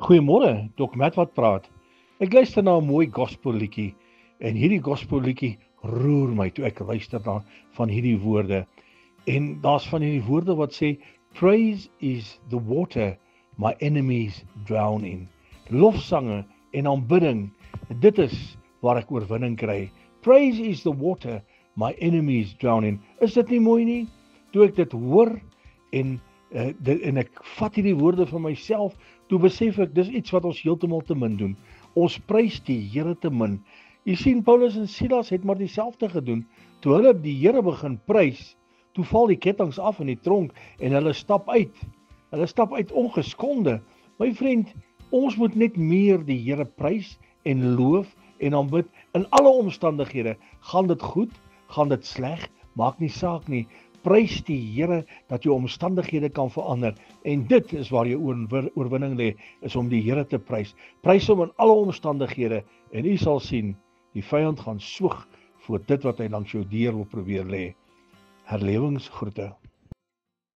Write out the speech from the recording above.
Goeiemôre, Dok Matt wat praat. Ek luister na 'n mooi gospelliedjie en hierdie gospelliedjie roer my toe ek luister na van hierdie woorde. En daar's van hierdie woorde wat sê praise is the water my enemies drown in. Lofsange en aanbidding, dit is waar ek oorwinning kry. Praise is the water my enemies drown in. Is dit nie mooi nie? Toe ek dit hoor en ek vat hierdie woorde vir myself, toe besef ek dis iets wat ons heeltemal te min doen. Ons prys die Here te min. Jy sien Paulus en Silas het maar dieselfde gedoen. Toe hulle die Here begin prys, toe val die kettinge af in die tronk en hulle stap uit. Hulle stap uit ongeskonde. My vriend, ons moet net meer die Here prys en loof en aanbid in alle omstandighede. Gaan dit goed? Gaan dit sleg? Maak nie saak nie. Prys die Here dat jou omstandighede kan verander. En dit is waar jou oorwinning lê, is om die Here te prys. Prys hom in alle omstandighede en u sal sien, die vyand gaan soeg voor dit wat hy langs jou deur wil probeer lê. Herlewingsgroete.